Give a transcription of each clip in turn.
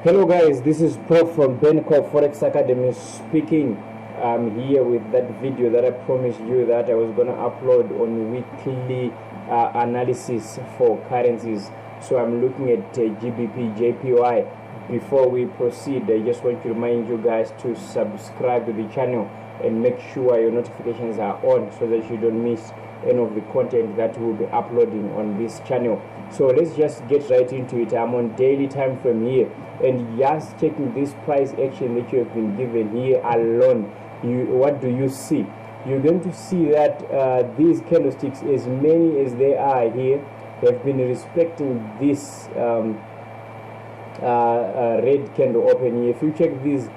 Hello guys, this is Prof from Forex Academy speaking. I'm here with that video that I promised you that I was going to upload on weekly analysis for currencies. So I'm looking at GBPJPY. Before we proceed, I just want to remind you guys to subscribe to the channel and make sure your notifications are on so that you don't miss any of the content that we'll be uploading on this channel. So let's just get right into it. I'm on daily time frame here, and just checking this price action that you have been given here alone, what do you see? You're going to see that these candlesticks, as many as they are here, have been respecting this red candle open here. If you check these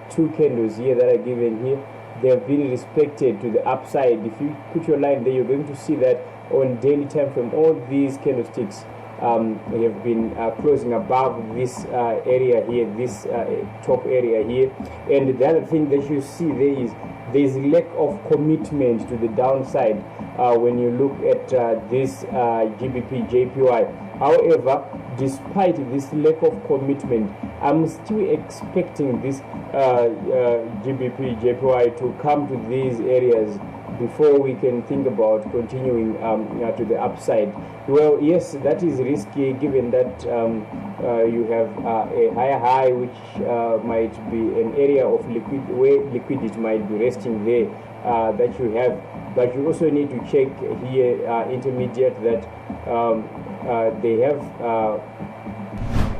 two candles here that are given here, they have been respected to the upside. If you put your line there, you're going to see that on daily time frame, all these candlesticks have been closing above this area here, this top area here. And the other thing that you see there's lack of commitment to the downside when you look at this GBPJPY. However, despite this lack of commitment, I'm still expecting this GBPJPY to come to these areas before we can think about continuing to the upside. Well, yes, that is risky given that you have a higher high, which might be an area of where liquidity might be resting there that you have. But you also need to check here intermediate that they have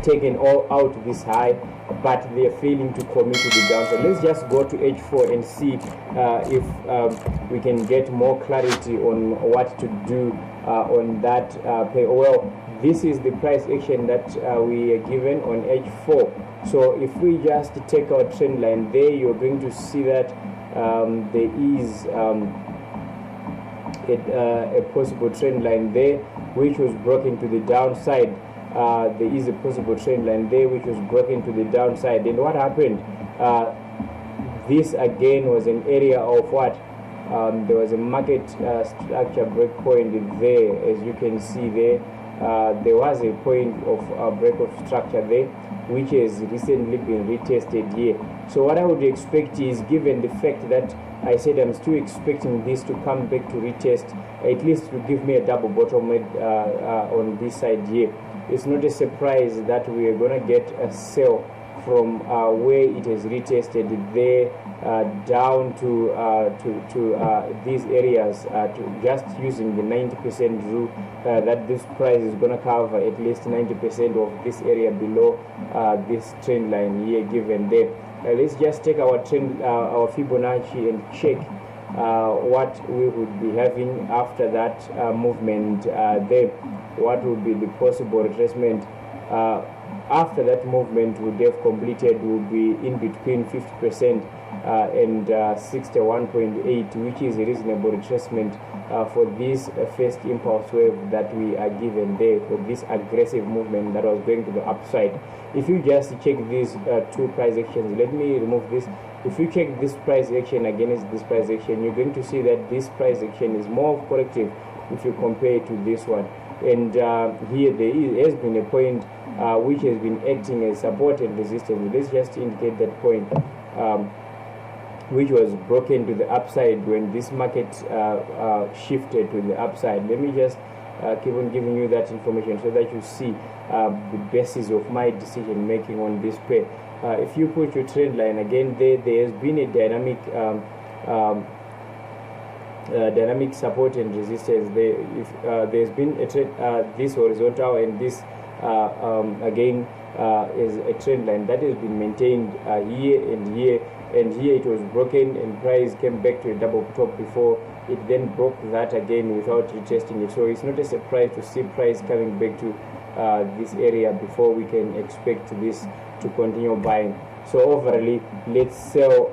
taken all out this high, but they are failing to commit to the downside. Let's just go to H4 and see if we can get more clarity on what to do on that pair. Well, this is the price action that we are given on H4. So if we just take our trend line there, you're going to see that there is a possible trend line there which was broken to the downside. There is a possible trend line there which was broken to the downside. And what happened? This again was an area of what? There was a market structure breakpoint there, as you can see there. There was a point of break of structure there, which has recently been retested here. So what I would expect is, given the fact that I said I'm still expecting this to come back to retest, at least to give me a double bottom on this side here. It's not a surprise that we are going to get a sell from where it has retested there down to these areas, to just using the 90% rule that this price is going to cover at least 90% of this area below this trend line here given there. Let's just take our trend, our Fibonacci, and check what we would be having after that movement there. What would be the possible retracement after that movement would have completed? Would be in between 50% and 61.8, which is a reasonable retracement for this first impulse wave that we are given there, for this aggressive movement that was going to the upside. If you just check these two price actions, let me remove this. If you check this price action against this price action, you're going to see that this price action is more corrective if you compare it to this one. And here there has been a point which has been acting as support and resistance. Let's just indicate that point, which was broken to the upside when this market shifted to the upside. Let me just keep on giving you that information so that you see the basis of my decision making on this pair. If you put your trend line again there has been a dynamic support and resistance there. If there's been a trend, this horizontal and this again is a trend line that has been maintained here and here, and here it was broken and price came back to a double top before it then broke that again without retesting it. So it's not a surprise to see price coming back to this area before we can expect this to continue buying. So overall, let's sell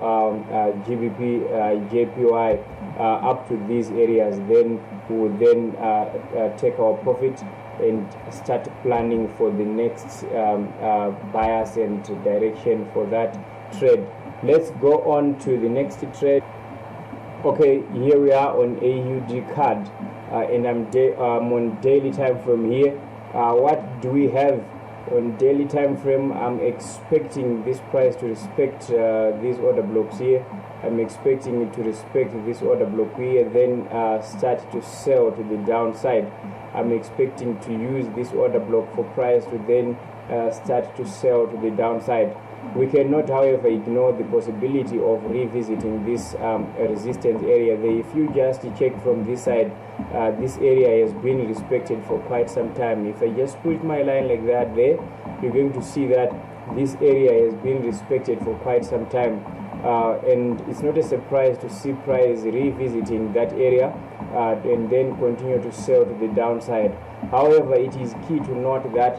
GBPJPY up to these areas. Then we will then take our profit and start planning for the next bias and direction for that trade. Let's go on to the next trade. Okay, here we are on AUDCAD, and I'm on daily time from here. What do we have On daily time frame, I'm expecting this price to respect these order blocks here. I'm expecting it to respect this order block here, then start to sell to the downside. I'm expecting to use this order block for price to then start to sell to the downside. We cannot, however, ignore the possibility of revisiting this resistance area there. If you just check from this side, this area has been respected for quite some time. If I just put my line like that there, you're going to see that this area has been respected for quite some time. And it's not a surprise to see price revisiting that area and then continue to sell to the downside. However, it is key to note that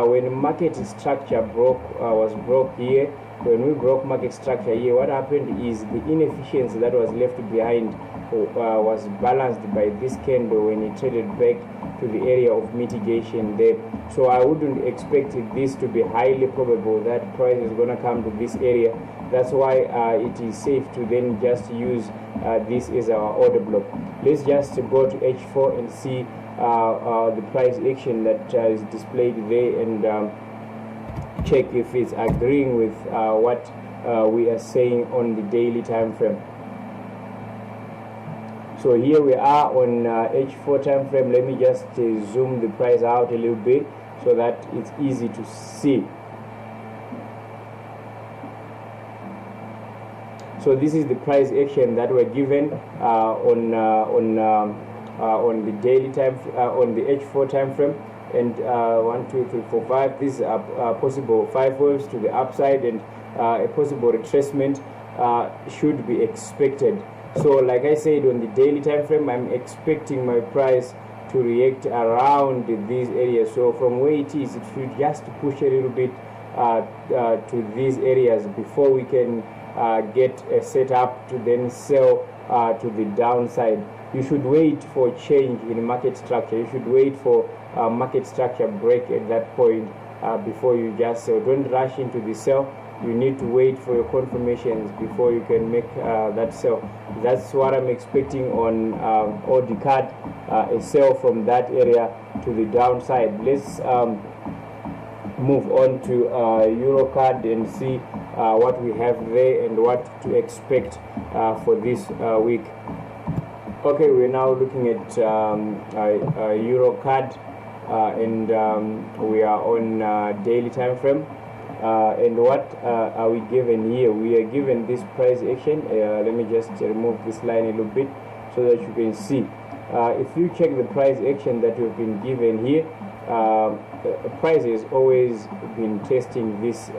when market structure was broke here, when we broke market structure here, what happened is the inefficiency that was left behind was balanced by this candle when it traded back to the area of mitigation there. So I wouldn't expect this to be highly probable that price is going to come to this area. That's why it is safe to then just use this as our order block. Let's just go to H4 and see the price action that is displayed there, and check if it's agreeing with what we are saying on the daily time frame. So here we are on H4 time frame. Let me just zoom the price out a little bit so that it's easy to see. So this is the price action that we're given on the daily time, on the H4 time frame, and 1, 2, 3, 4, 5. These are possible 5 waves to the upside, and a possible retracement should be expected. So like I said, on the daily time frame, I'm expecting my price to react around these areas. So from where it is, it should just push a little bit to these areas before we can get a setup to then sell to the downside. You should wait for change in market structure. You should wait for market structure break at that point before you just sell. Don't rush into the sell. You need to wait for your confirmations before you can make that sell. That's what I'm expecting on AUDCAD, a sell from that area to the downside. Let's move on to EURCAD and see what we have there and what to expect for this week. Okay, we're now looking at EURCAD, and we are on daily time frame. And what are we given here? We are given this price action. Let me just remove this line a little bit so that you can see. If you check the price action that you've been given here, price has always been testing this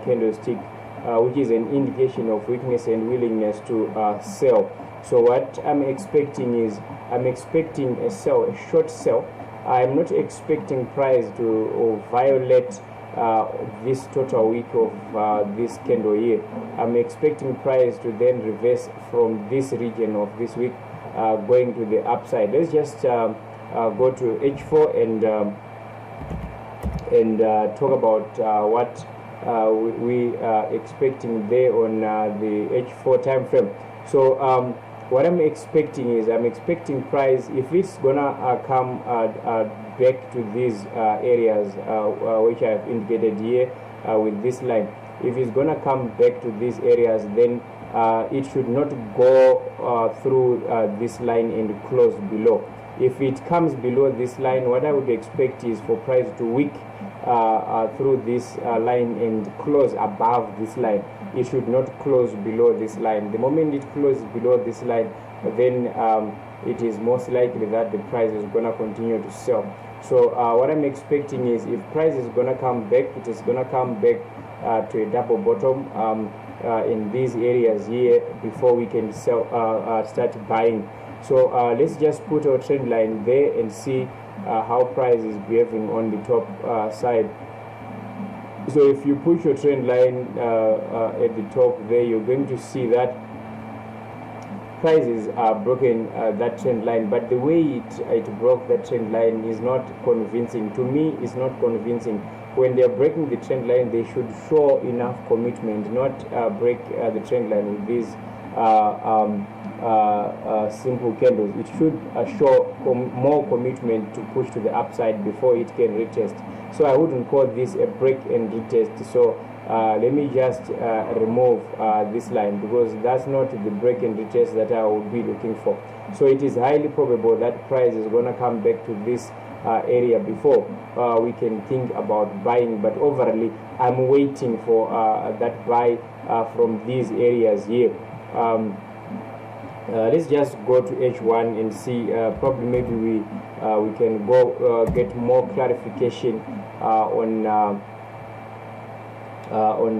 candlestick, which is an indication of weakness and willingness to sell. So what I'm expecting is, I'm expecting a sell, a short sell. I'm not expecting price to violate this total week of this candle here. I'm expecting price to then reverse from this region of this week, going to the upside. Let's just go to H4 and talk about what we are expecting there on the H4 time frame. So what I'm expecting is, I'm expecting price, if it's gonna come back to these areas which I have indicated here with this line, if it's gonna come back to these areas, then it should not go through this line and close below. If it comes below this line, what I would expect is for price to wick through this line and close above this line. It should not close below this line. The moment it closes below this line, then it is most likely that the price is going to continue to sell. So what I'm expecting is, if price is going to come back, it is going to come back to a double bottom in these areas here before we can sell, start buying. So let's just put our trend line there and see how price is behaving on the top side. So if you put your trend line at the top there, you're going to see that prices are broken that trend line, but the way it broke that trend line is not convincing. To me, it's not convincing. When they are breaking the trend line, they should show enough commitment, not break the trend line with these simple candles. It should show more commitment to push to the upside before it can retest. so I wouldn't call this a break and retest. So let me just remove this line, because that's not the break and retest that I would be looking for. So it is highly probable that price is going to come back to this area before we can think about buying, but overall I'm waiting for that buy from these areas here. Let's just go to H1 and see. Probably maybe we can go get more clarification on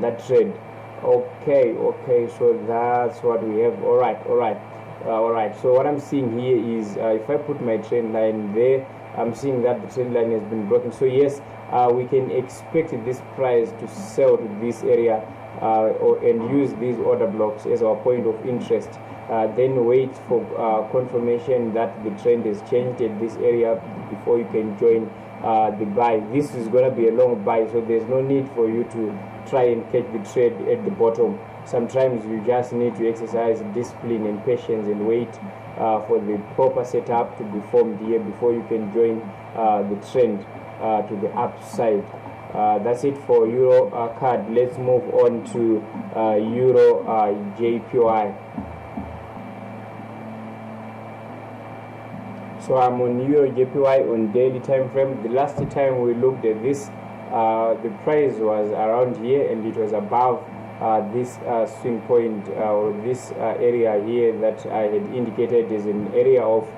that trade. Okay, so that's what we have. All right. So what I'm seeing here is if I put my trend line there, I'm seeing that the trend line has been broken. So yes, we can expect this price to sell to this area and use these order blocks as our point of interest. Then wait for confirmation that the trend has changed at this area before you can join the buy. This is going to be a long buy, so there's no need for you to try and catch the trade at the bottom. Sometimes you just need to exercise discipline and patience and wait for the proper setup to be formed here before you can join the trend to the upside. That's it for EURCAD. Let's move on to EURJPY. So I'm on EURJPY on daily time frame. The last time we looked at this, the price was around here and it was above this swing point or this area here that I had indicated is an area of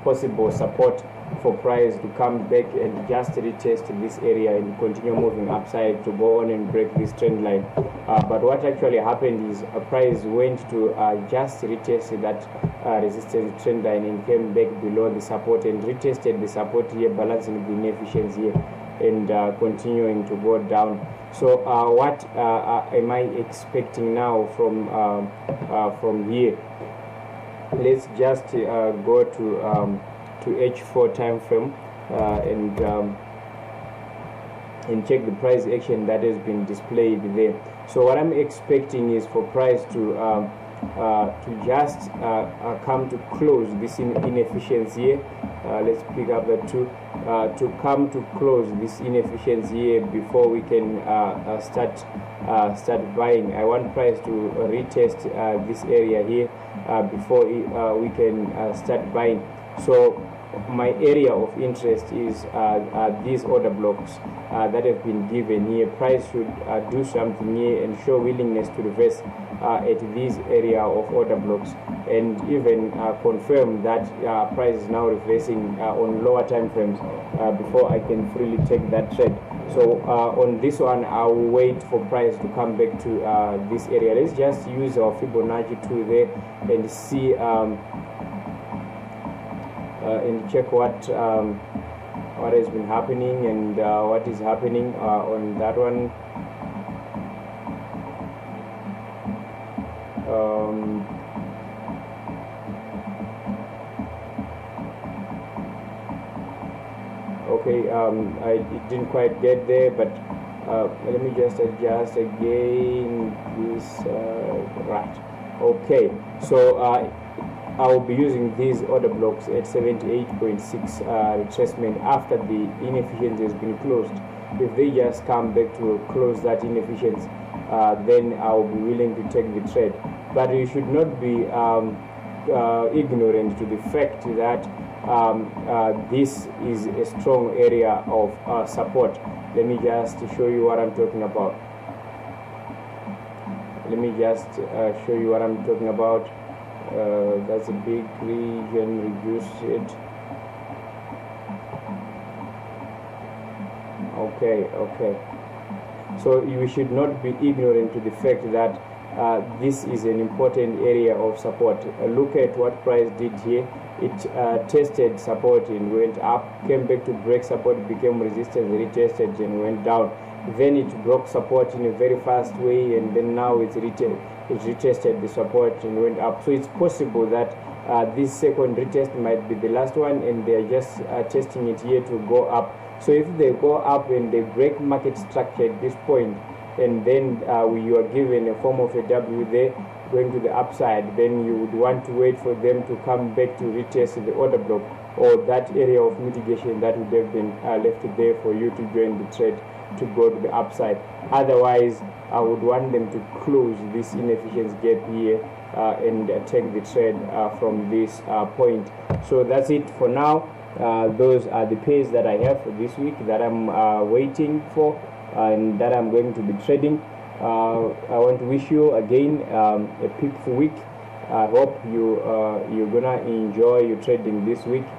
possible support for price to come back and just retest this area and continue moving upside to go on and break this trend line. But what actually happened is a price went to just retest that resistance trend line and came back below the support and retested the support here, balancing the inefficiency here and continuing to go down. So what am I expecting now from here? Let's just go to H4 time frame and check the price action that has been displayed there. So what I'm expecting is for price to just come to close this inefficiency here. Let's pick up that too. To come to close this inefficiency here before we can start buying. I want price to retest this area here before we can start buying. So my area of interest is these order blocks that have been given here. Price should do something here and show willingness to reverse at this area of order blocks, and even confirm that price is now reversing on lower time frames before I can freely take that trade. So on this one, I'll wait for price to come back to this area. Let's just use our Fibonacci tool there and see and check what has been happening and what is happening on that one. Okay, I didn't quite get there, but let me just adjust again this. Right. Okay, so I'll be using these order blocks at 78.6 retracement after the inefficiency has been closed. If they just come back to close that inefficiency, then I'll be willing to take the trade. But you should not be ignorant to the fact that this is a strong area of support. Let me just show you what I'm talking about. That's a big region, reduce it. Okay. So you should not be ignorant to the fact that this is an important area of support. Look at what price did here. It tested support and went up, came back to break support, became resistance, retested and went down. Then it broke support in a very fast way, and then now it retested the support and went up. So it's possible that this second retest might be the last one, and they're just testing it here to go up. So if they go up and they break market structure at this point, and then you are given a form of a W there going to the upside, then you would want to wait for them to come back to retest the order block or that area of mitigation that would have been left there for you to join the trade to go to the upside. Otherwise, I would want them to close this inefficiency gap here and take the trade from this point. So that's it for now. Those are the pairs that I have for this week that I'm waiting for and that I'm going to be trading. I want to wish you again a peaceful week. I hope you're gonna enjoy your trading this week.